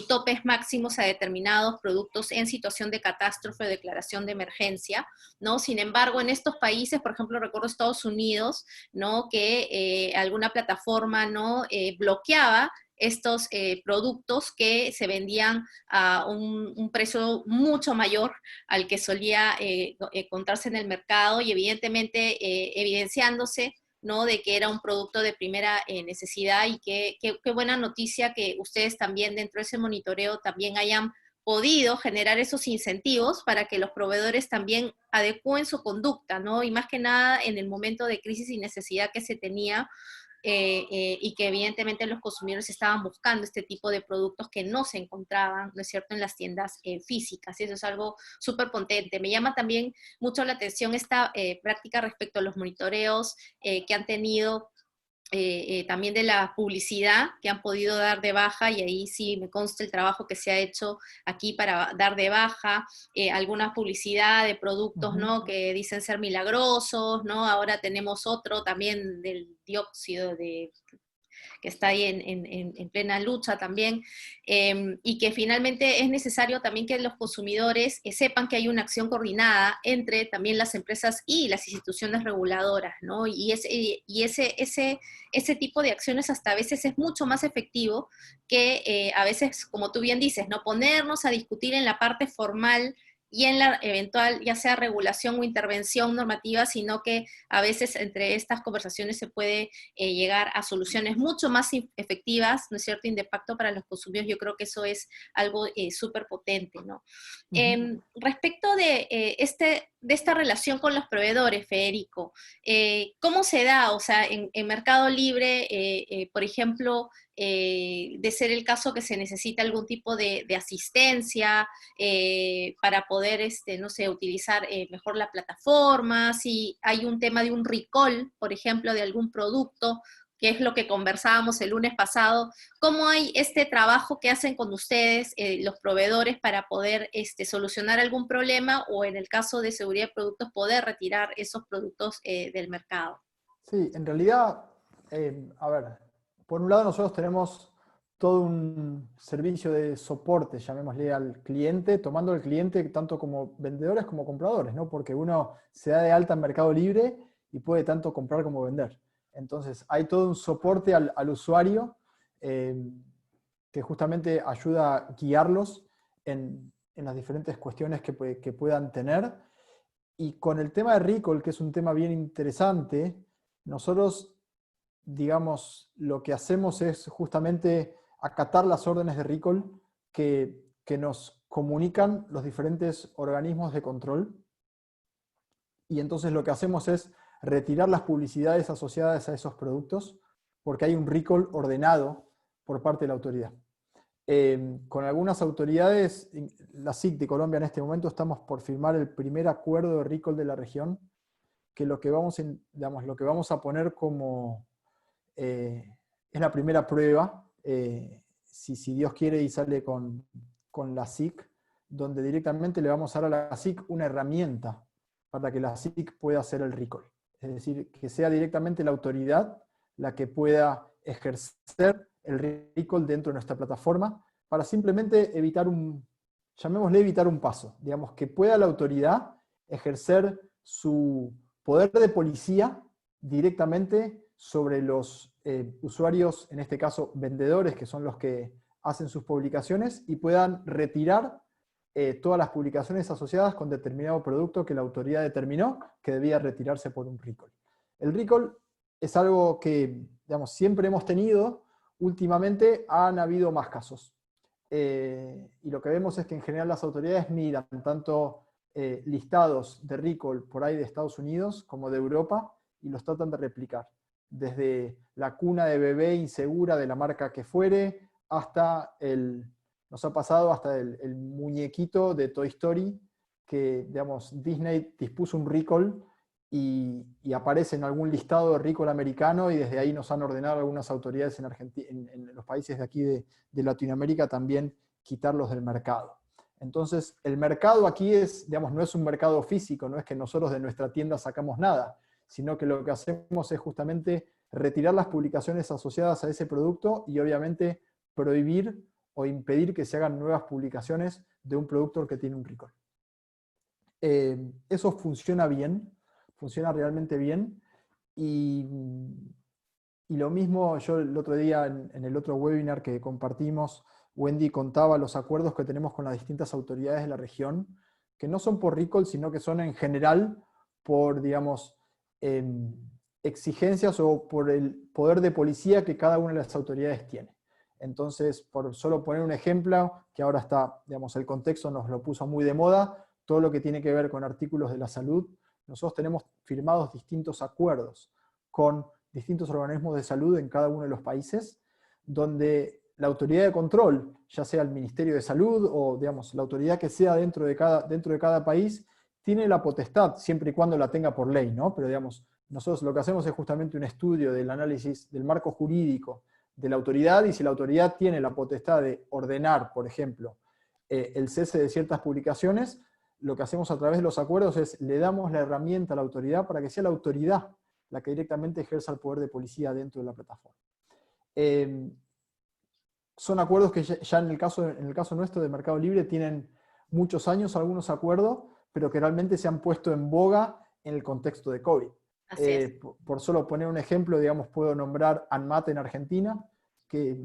topes máximos a determinados productos en situación de catástrofe o declaración de emergencia, ¿no? Sin embargo, en estos países, por ejemplo, recuerdo Estados Unidos, ¿no? Que alguna plataforma, ¿no? Bloqueaba estos productos que se vendían a un precio mucho mayor al que solía encontrarse en el mercado, y evidentemente evidenciándose ¿no? De que era un producto de primera necesidad, y qué buena noticia que ustedes también dentro de ese monitoreo también hayan podido generar esos incentivos para que los proveedores también adecúen su conducta, ¿no? Y más que nada en el momento de crisis y necesidad que se tenía, y que evidentemente los consumidores estaban buscando este tipo de productos que no se encontraban, ¿no es cierto?, en las tiendas físicas, y eso es algo súper potente. Me llama también mucho la atención esta práctica respecto a los monitoreos que han tenido, también de la publicidad que han podido dar de baja, y ahí sí me consta el trabajo que se ha hecho aquí para dar de baja alguna publicidad de productos, ¿no?, que dicen ser milagrosos, ¿no? Ahora tenemos otro también del dióxido que está ahí en plena lucha también, y que finalmente es necesario también que los consumidores sepan que hay una acción coordinada entre también las empresas y las instituciones reguladoras, ¿no? Y ese tipo de acciones hasta a veces es mucho más efectivo que a veces, como tú bien dices, ¿no?, ponernos a discutir en la parte formal y en la eventual, ya sea regulación o intervención normativa, sino que a veces entre estas conversaciones se puede llegar a soluciones mucho más efectivas, ¿no es cierto?, y de impacto para los consumidores. Yo creo que eso es algo súper potente, ¿no? Respecto de esta relación con los proveedores, Federico, ¿cómo se da? O sea, en Mercado Libre, por ejemplo, de ser el caso que se necesita algún tipo de asistencia para poder, no sé, utilizar mejor la plataforma, si hay un tema de un recall, por ejemplo, de algún producto, que es lo que conversábamos el lunes pasado. ¿Cómo hay este trabajo que hacen con ustedes, los proveedores, para poder solucionar algún problema, o en el caso de seguridad de productos, poder retirar esos productos del mercado? Sí, en realidad, a ver, por un lado nosotros tenemos todo un servicio de soporte, llamémosle, al cliente, tomando al cliente tanto como vendedores como compradores, ¿no? Porque uno se da de alta en Mercado Libre y puede tanto comprar como vender. Entonces, hay todo un soporte al usuario que justamente ayuda a guiarlos en las diferentes cuestiones que puedan tener. Y con el tema de recall, que es un tema bien interesante, nosotros, digamos, lo que hacemos es justamente acatar las órdenes de recall que nos comunican los diferentes organismos de control. Y entonces lo que hacemos es retirar las publicidades asociadas a esos productos, porque hay un recall ordenado por parte de la autoridad. Con algunas autoridades, la SIC de Colombia en este momento, estamos por firmar el primer acuerdo de recall de la región, que lo que vamos a poner como es la primera prueba, si Dios quiere y sale con la SIC, donde directamente le vamos a dar a la SIC una herramienta para que la SIC pueda hacer el recall. Es decir, que sea directamente la autoridad la que pueda ejercer el recall dentro de nuestra plataforma para simplemente evitar evitar un paso. Digamos, que pueda la autoridad ejercer su poder de policía directamente sobre los usuarios, en este caso vendedores, que son los que hacen sus publicaciones, y puedan retirar todas las publicaciones asociadas con determinado producto que la autoridad determinó que debía retirarse por un recall. El recall es algo que, digamos, siempre hemos tenido. Últimamente han habido más casos. Y lo que vemos es que en general las autoridades miran tanto listados de recall por ahí de Estados Unidos como de Europa y los tratan de replicar. Desde la cuna de bebé insegura de la marca que fuere, hasta nos ha pasado hasta el muñequito de Toy Story, que, digamos, Disney dispuso un recall y aparece en algún listado de recall americano, y desde ahí nos han ordenado algunas autoridades en Argentina, en los países de aquí de Latinoamérica, también quitarlos del mercado. Entonces, el mercado aquí no es un mercado físico, no es que nosotros de nuestra tienda sacamos nada, sino que lo que hacemos es justamente retirar las publicaciones asociadas a ese producto y obviamente prohibir o impedir que se hagan nuevas publicaciones de un producto que tiene un recall. Eso funciona bien, funciona realmente bien, y lo mismo yo el otro día en el otro webinar que compartimos, Wendy contaba los acuerdos que tenemos con las distintas autoridades de la región, que no son por recall, sino que son en general por, digamos, exigencias o por el poder de policía que cada una de las autoridades tiene. Entonces, por solo poner un ejemplo, que ahora está, digamos, el contexto nos lo puso muy de moda, todo lo que tiene que ver con artículos de la salud, nosotros tenemos firmados distintos acuerdos con distintos organismos de salud en cada uno de los países, donde la autoridad de control, ya sea el Ministerio de Salud o, digamos, la autoridad que sea dentro de cada país, tiene la potestad, siempre y cuando la tenga por ley, ¿no? Pero, digamos, nosotros lo que hacemos es justamente un estudio del análisis del marco jurídico de la autoridad, y si la autoridad tiene la potestad de ordenar, por ejemplo, el cese de ciertas publicaciones, lo que hacemos a través de los acuerdos es le damos la herramienta a la autoridad para que sea la autoridad la que directamente ejerza el poder de policía dentro de la plataforma. Son acuerdos que ya en el caso nuestro de Mercado Libre tienen muchos años algunos acuerdos, pero que realmente se han puesto en boga en el contexto de COVID. Así es. Por solo poner un ejemplo, digamos, puedo nombrar ANMAT en Argentina, que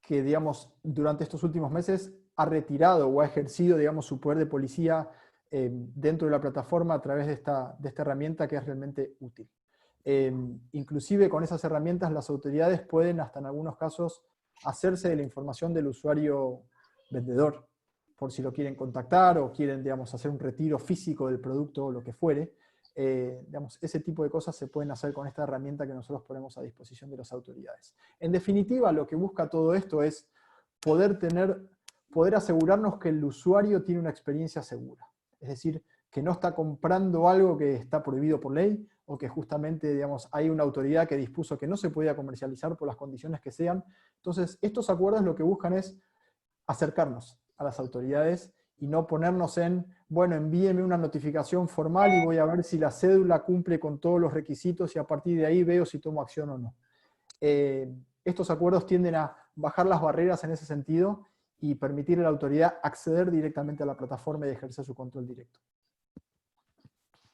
digamos, durante estos últimos meses ha retirado o ha ejercido, digamos, su poder de policía dentro de la plataforma a través de esta herramienta que es realmente útil. Inclusive con esas herramientas las autoridades pueden, hasta en algunos casos, hacerse de la información del usuario vendedor, por si lo quieren contactar o quieren, digamos, hacer un retiro físico del producto o lo que fuere. Digamos, ese tipo de cosas se pueden hacer con esta herramienta que nosotros ponemos a disposición de las autoridades. En definitiva, lo que busca todo esto es poder asegurarnos que el usuario tiene una experiencia segura. Es decir, que no está comprando algo que está prohibido por ley, o que justamente, digamos, hay una autoridad que dispuso que no se podía comercializar por las condiciones que sean. Entonces, estos acuerdos lo que buscan es acercarnos a las autoridades y no ponernos en, bueno, envíeme una notificación formal y voy a ver si la cédula cumple con todos los requisitos y a partir de ahí veo si tomo acción o no. Estos acuerdos tienden a bajar las barreras en ese sentido y permitirle a la autoridad acceder directamente a la plataforma y ejercer su control directo.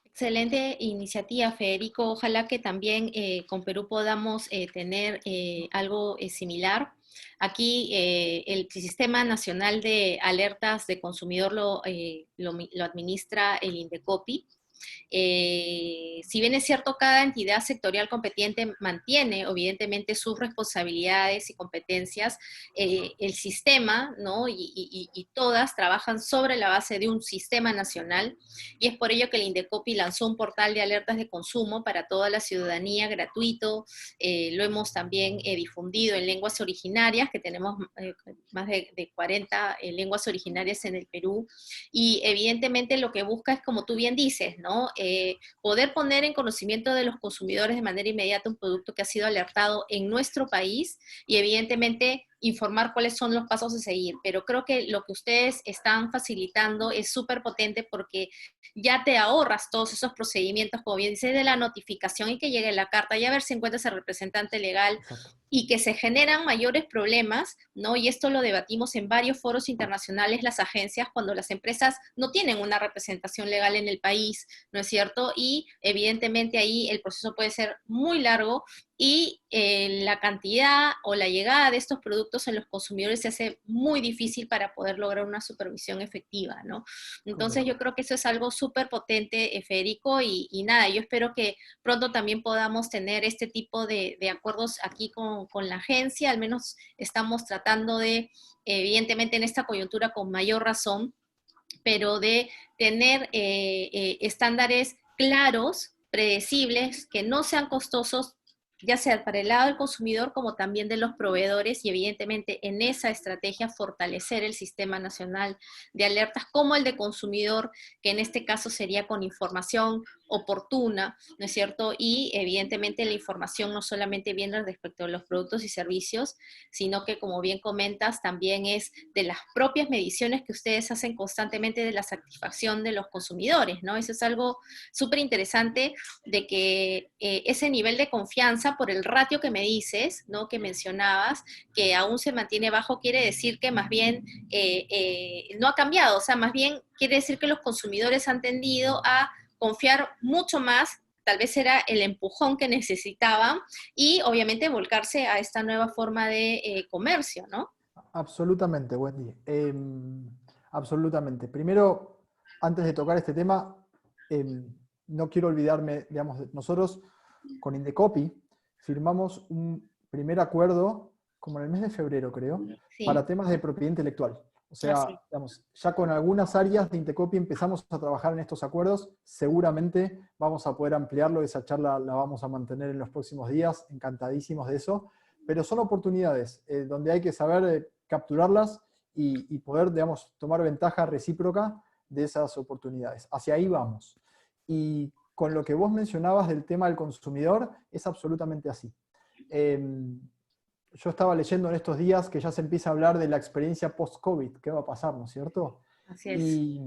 Excelente iniciativa, Federico. Ojalá que también con Perú podamos tener algo similar. Aquí el Sistema Nacional de Alertas de Consumidor lo administra el Indecopi. Si bien es cierto, cada entidad sectorial competente mantiene evidentemente sus responsabilidades y competencias, el sistema, ¿no? y todas trabajan sobre la base de un sistema nacional, y es por ello que el Indecopi lanzó un portal de alertas de consumo para toda la ciudadanía gratuito. Lo hemos también difundido en lenguas originarias, que tenemos más de 40 lenguas originarias en el Perú, y evidentemente lo que busca es, como tú bien dices, ¿no? Poder poner en conocimiento de los consumidores de manera inmediata un producto que ha sido alertado en nuestro país, y evidentemente informar cuáles son los pasos a seguir. Pero creo que lo que ustedes están facilitando es súper potente, porque ya te ahorras todos esos procedimientos, como bien dices, de la notificación y que llegue la carta, y a ver si encuentras el representante legal. Exacto. Y que se generan mayores problemas, ¿no? Y esto lo debatimos en varios foros internacionales, las agencias, cuando las empresas no tienen una representación legal en el país, ¿no es cierto? Y evidentemente ahí el proceso puede ser muy largo, y la cantidad o la llegada de estos productos en los consumidores se hace muy difícil para poder lograr una supervisión efectiva, ¿no? Entonces yo creo que eso es algo súper potente, Federico, y nada, yo espero que pronto también podamos tener este tipo de acuerdos aquí con la agencia. Al menos estamos tratando de, evidentemente en esta coyuntura con mayor razón, pero de tener estándares claros, predecibles, que no sean costosos, ya sea para el lado del consumidor como también de los proveedores, y evidentemente en esa estrategia fortalecer el Sistema Nacional de Alertas como el de consumidor, que en este caso sería con información oportuna, ¿no es cierto? Y evidentemente la información no solamente viene respecto a los productos y servicios, sino que, como bien comentas, también es de las propias mediciones que ustedes hacen constantemente de la satisfacción de los consumidores, ¿no? Eso es algo súper interesante, de que ese nivel de confianza, por el ratio que me dices, ¿no? Que mencionabas, que aún se mantiene bajo, quiere decir que más bien no ha cambiado, o sea, más bien quiere decir que los consumidores han tendido a confiar mucho más, tal vez era el empujón que necesitaban, y obviamente volcarse a esta nueva forma de comercio, ¿no? Absolutamente, Wendy. Absolutamente. Primero, antes de tocar este tema, no quiero olvidarme, digamos, nosotros con Indecopy firmamos un primer acuerdo, como en el mes de febrero, creo, Sí. para temas de propiedad intelectual. O sea, Así. digamos, ya con algunas áreas de Indecopy empezamos a trabajar en estos acuerdos. Seguramente vamos a poder ampliarlo. Esa charla la vamos a mantener en los próximos días. Encantadísimos de eso. Pero son oportunidades donde hay que saber capturarlas y poder, digamos, tomar ventaja recíproca de esas oportunidades. Hacia ahí vamos. Y con lo que vos mencionabas del tema del consumidor, es absolutamente así. Yo estaba leyendo en estos días que ya se empieza a hablar de la experiencia post-COVID, qué va a pasar, ¿no es cierto? Así es. Y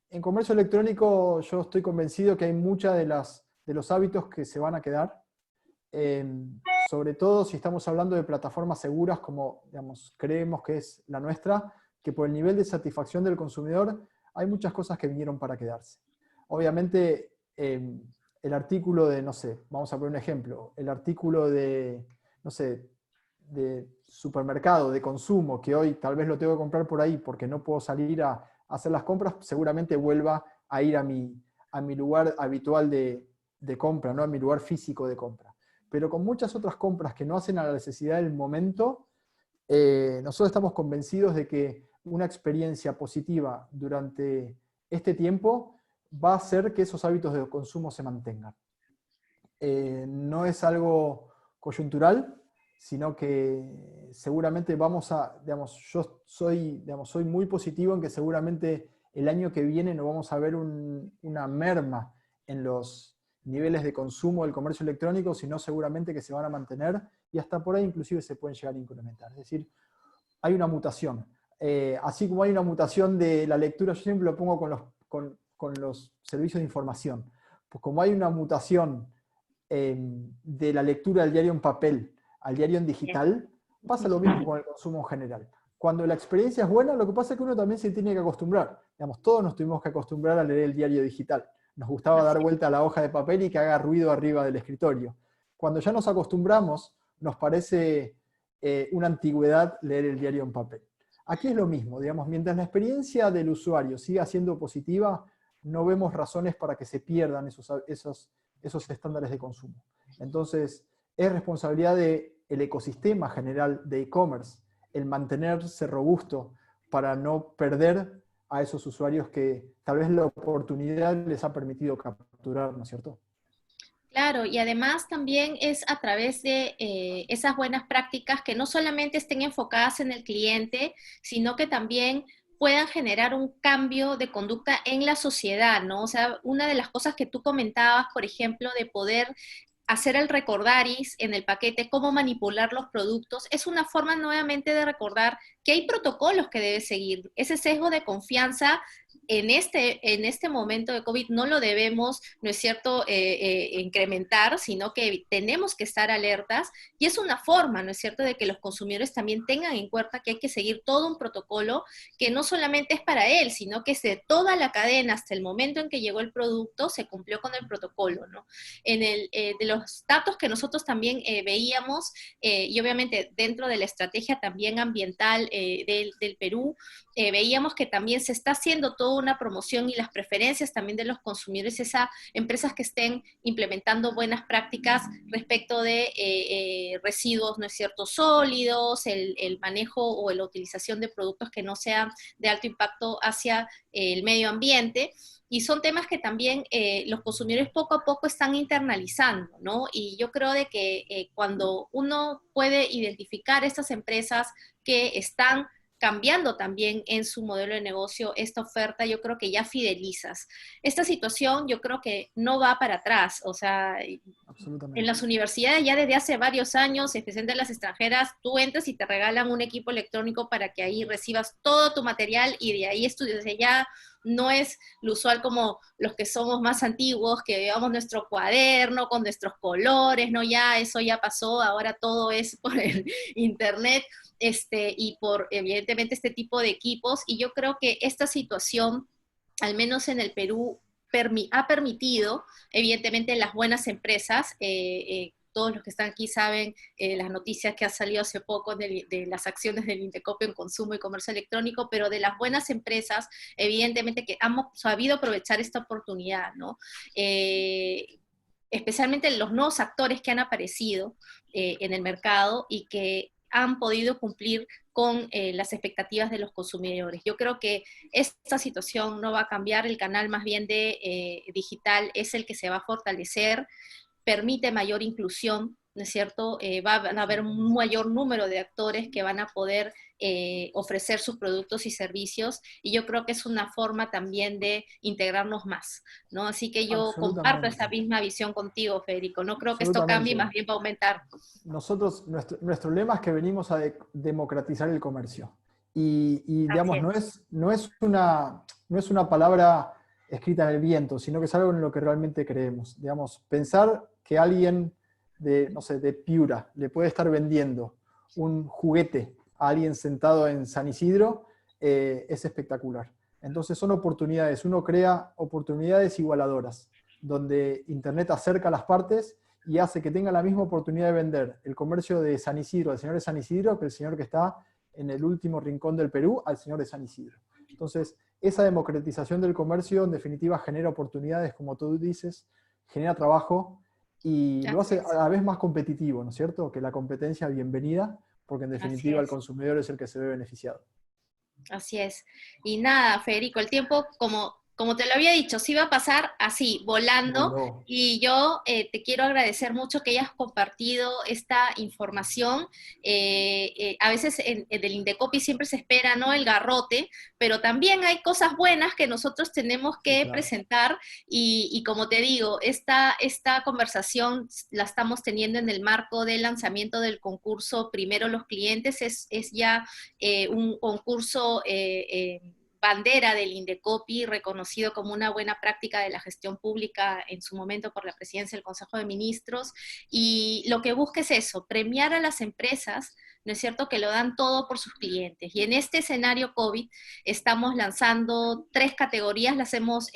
en comercio electrónico yo estoy convencido que hay muchas de los hábitos que se van a quedar, sobre todo si estamos hablando de plataformas seguras como, digamos, creemos que es la nuestra, que por el nivel de satisfacción del consumidor hay muchas cosas que vinieron para quedarse. Obviamente, el artículo de, no sé, vamos a poner un ejemplo, el artículo de, no sé, de supermercado, de consumo, que hoy tal vez lo tengo que comprar por ahí porque no puedo salir a hacer las compras, seguramente vuelva a ir a mi lugar habitual de compra, ¿no? A mi lugar físico de compra. Pero con muchas otras compras que no hacen a la necesidad del momento, nosotros estamos convencidos de que una experiencia positiva durante este tiempo va a hacer que esos hábitos de consumo se mantengan. No es algo coyuntural, sino que seguramente vamos a, digamos, yo soy muy positivo en que seguramente el año que viene no vamos a ver una merma en los niveles de consumo del comercio electrónico, sino seguramente que se van a mantener y hasta por ahí inclusive se pueden llegar a incrementar. Es decir, hay una mutación. Así como hay una mutación de la lectura, yo siempre lo pongo con los servicios de información, pues como hay una mutación de la lectura del diario en papel al diario en digital, pasa lo mismo con el consumo en general. Cuando la experiencia es buena, lo que pasa es que uno también se tiene que acostumbrar. Digamos, todos nos tuvimos que acostumbrar a leer el diario digital. Nos gustaba dar vuelta a la hoja de papel y que haga ruido arriba del escritorio. Cuando ya nos acostumbramos, nos parece una antigüedad leer el diario en papel. Aquí es lo mismo, digamos, mientras la experiencia del usuario siga siendo positiva, no vemos razones para que se pierdan esos estándares de consumo. Entonces, es responsabilidad del ecosistema general de e-commerce el mantenerse robusto para no perder a esos usuarios que tal vez la oportunidad les ha permitido capturar, ¿no es cierto? Claro, y además también es a través de esas buenas prácticas que no solamente estén enfocadas en el cliente, sino que también puedan generar un cambio de conducta en la sociedad, ¿no? O sea, una de las cosas que tú comentabas, por ejemplo, de poder hacer el recordaris en el paquete, cómo manipular los productos, es una forma nuevamente de recordar que hay protocolos que debes seguir. Ese sesgo de confianza en este momento de COVID no lo debemos, ¿no es cierto?, incrementar, sino que tenemos que estar alertas y es una forma, ¿no es cierto?, de que los consumidores también tengan en cuenta que hay que seguir todo un protocolo que no solamente es para él, sino que es de toda la cadena hasta el momento en que llegó el producto, se cumplió con el protocolo, ¿no? De los datos que nosotros también veíamos, y obviamente dentro de la estrategia también ambiental del Perú, veíamos que también se está haciendo toda una promoción y las preferencias también de los consumidores, esas empresas que estén implementando buenas prácticas respecto de residuos, ¿no es cierto?, sólidos, el manejo o la utilización de productos que no sean de alto impacto hacia el medio ambiente. Y son temas que también los consumidores poco a poco están internalizando, ¿no? Y yo creo de que cuando uno puede identificar estas empresas que están cambiando también en su modelo de negocio esta oferta, yo creo que ya fidelizas. Esta situación yo creo que no va para atrás, o sea, en las universidades ya desde hace varios años, especialmente en las extranjeras, tú entras y te regalan un equipo electrónico para que ahí recibas todo tu material y de ahí estudias. Ya no es lo usual como los que somos más antiguos, que llevamos nuestro cuaderno con nuestros colores, ¿no? Ya eso ya pasó, ahora todo es por el internet. Y por evidentemente este tipo de equipos, y yo creo que esta situación, al menos en el Perú, ha permitido, evidentemente, las buenas empresas todos los que están aquí saben las noticias que han salido hace poco de las acciones del Indecopi en consumo y comercio electrónico, pero de las buenas empresas, evidentemente que han sabido aprovechar esta oportunidad, ¿no? Especialmente los nuevos actores que han aparecido en el mercado y que han podido cumplir con las expectativas de los consumidores. Yo creo que esta situación no va a cambiar, el canal más bien de digital es el que se va a fortalecer, permite mayor inclusión, ¿no es cierto? Van a haber un mayor número de actores que van a poder ofrecer sus productos y servicios, y yo creo que es una forma también de integrarnos más, ¿no? Así que yo comparto esta Absolutamente. misma visión contigo, Federico. No creo que esto cambie, más Absolutamente. bien va a aumentar. Nosotros, nuestro lema es que venimos a democratizar el comercio. Así Digamos, es. no es una palabra escrita en el viento, sino que es algo en lo que realmente creemos. Digamos, pensar que alguien de, no sé, de Piura le puede estar vendiendo un juguete a alguien sentado en San Isidro es espectacular. Entonces son oportunidades, uno crea oportunidades igualadoras, donde Internet acerca a las partes y hace que tenga la misma oportunidad de vender el comercio de San Isidro, al señor de San Isidro, que el señor que está en el último rincón del Perú, al señor de San Isidro. Entonces, esa democratización del comercio en definitiva genera oportunidades, como tú dices, genera trabajo y lo Así hace a es. la vez más competitivo, ¿no es cierto? Que la competencia bienvenida, porque en Así definitiva el es. consumidor es el que se ve beneficiado. Así es. Y nada, Federico, el tiempo, como te lo había dicho, sí va a pasar así, volando. Voló. Y yo te quiero agradecer mucho que hayas compartido esta información. A veces en el Indecopi siempre se espera, ¿no?, el garrote, pero también hay cosas buenas que nosotros tenemos Sí, que claro. presentar. Y como te digo, esta conversación la estamos teniendo en el marco del lanzamiento del concurso Primero los Clientes. Es ya un concurso bandera del Indecopi, reconocido como una buena práctica de la gestión pública en su momento por la presidencia del Consejo de Ministros, y lo que busca es eso, premiar a las empresas, ¿no es cierto?, que lo dan todo por sus clientes. Y en este escenario COVID estamos lanzando 3 categorías, las hemos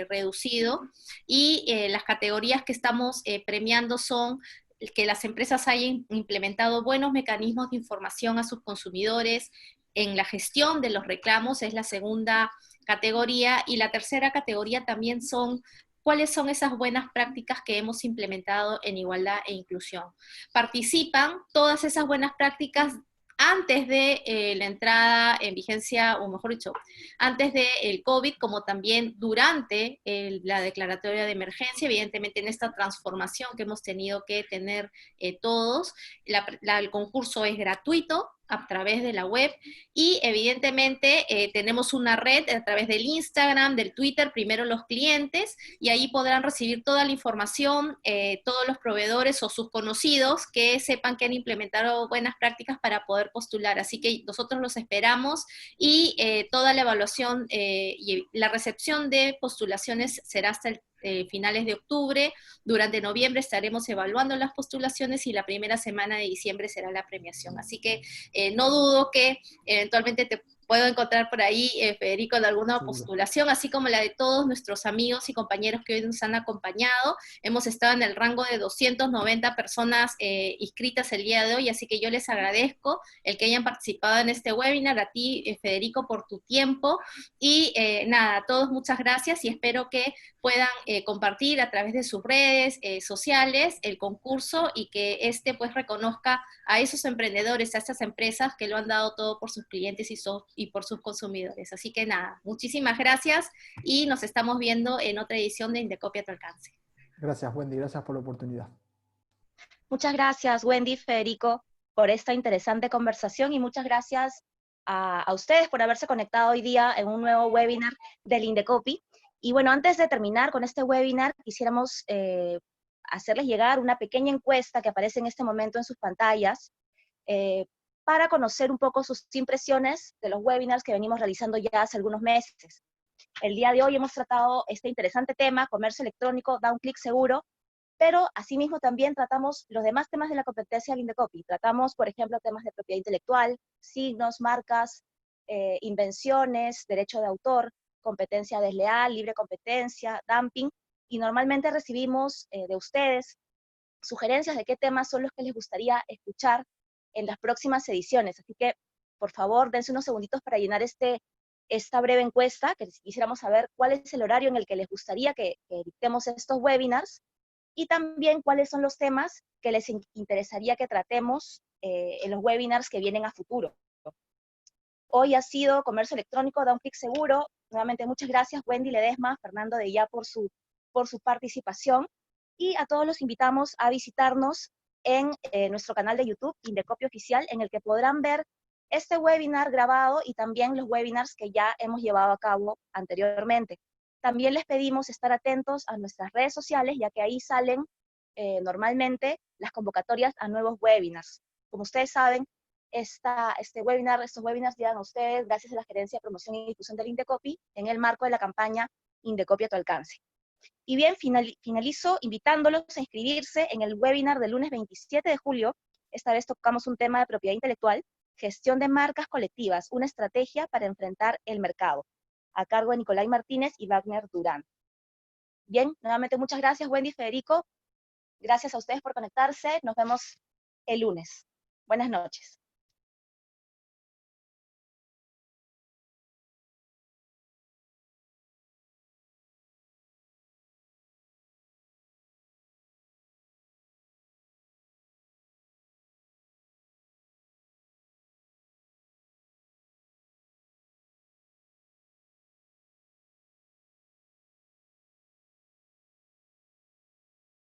reducido, y las categorías que estamos premiando son que las empresas hayan implementado buenos mecanismos de información a sus consumidores en la gestión de los reclamos, es la segunda categoría, y la tercera categoría también son cuáles son esas buenas prácticas que hemos implementado en igualdad e inclusión. Participan todas esas buenas prácticas antes de la entrada en vigencia, o mejor dicho, antes del COVID, como también durante la declaratoria de emergencia, evidentemente en esta transformación que hemos tenido que tener todos. El concurso es gratuito a través de la web, y evidentemente tenemos una red a través del Instagram, del Twitter, Primero los Clientes, y ahí podrán recibir toda la información, todos los proveedores o sus conocidos que sepan que han implementado buenas prácticas para poder postular. Así que nosotros los esperamos, y toda la evaluación y la recepción de postulaciones será hasta el finales de octubre. Durante noviembre estaremos evaluando las postulaciones, y la primera semana de diciembre será la premiación. Así que no dudo que eventualmente te puedo encontrar por ahí, Federico, de alguna Seguro. postulación, así como la de todos nuestros amigos y compañeros que hoy nos han acompañado. Hemos estado en el rango de 290 personas inscritas el día de hoy, así que yo les agradezco el que hayan participado en este webinar, a ti, Federico, por tu tiempo, y nada, a todos muchas gracias, y espero que puedan compartir a través de sus redes sociales el concurso, y que pues reconozca a esos emprendedores, a esas empresas que lo han dado todo por sus clientes y por sus consumidores. Así que nada, muchísimas gracias, y nos estamos viendo en otra edición de Indecopi a tu alcance. Gracias, Wendy. Gracias por la oportunidad. Muchas gracias, Wendy, Federico, por esta interesante conversación, y muchas gracias a ustedes por haberse conectado hoy día en un nuevo webinar del Indecopi. Y bueno, antes de terminar con este webinar, quisiéramos hacerles llegar una pequeña encuesta que aparece en este momento en sus pantallas, eh, para conocer un poco sus impresiones de los webinars que venimos realizando ya hace algunos meses. El día de hoy hemos tratado este interesante tema, comercio electrónico, da un clic seguro, pero asimismo también tratamos los demás temas de la competencia del Indecopi. Tratamos, por ejemplo, temas de propiedad intelectual, signos, marcas, invenciones, derecho de autor, competencia desleal, libre competencia, dumping, y normalmente recibimos de ustedes sugerencias de qué temas son los que les gustaría escuchar en las próximas ediciones. Así que, por favor, dense unos segunditos para llenar esta breve encuesta, que quisiéramos saber cuál es el horario en el que les gustaría que dictemos estos webinars, y también cuáles son los temas que les interesaría que tratemos en los webinars que vienen a futuro. Hoy ha sido Comercio Electrónico, da un clic seguro. Nuevamente, muchas gracias, Wendy Ledesma, Fernando de Ya, por su participación. Y a todos los invitamos a visitarnos en nuestro canal de YouTube, Indecopy Oficial, en el que podrán ver este webinar grabado y también los webinars que ya hemos llevado a cabo anteriormente. También les pedimos estar atentos a nuestras redes sociales, ya que ahí salen normalmente las convocatorias a nuevos webinars. Como ustedes saben, estos webinars llegan a ustedes gracias a la Gerencia de Promoción y Difusión del Indecopy en el marco de la campaña Indecopy a tu alcance. Y bien, finalizo invitándolos a inscribirse en el webinar del lunes 27 de julio. Esta vez tocamos un tema de propiedad intelectual, gestión de marcas colectivas, una estrategia para enfrentar el mercado, a cargo de Nicolai Martínez y Wagner Durán. Bien, nuevamente muchas gracias, Wendy y Federico. Gracias a ustedes por conectarse. Nos vemos el lunes. Buenas noches.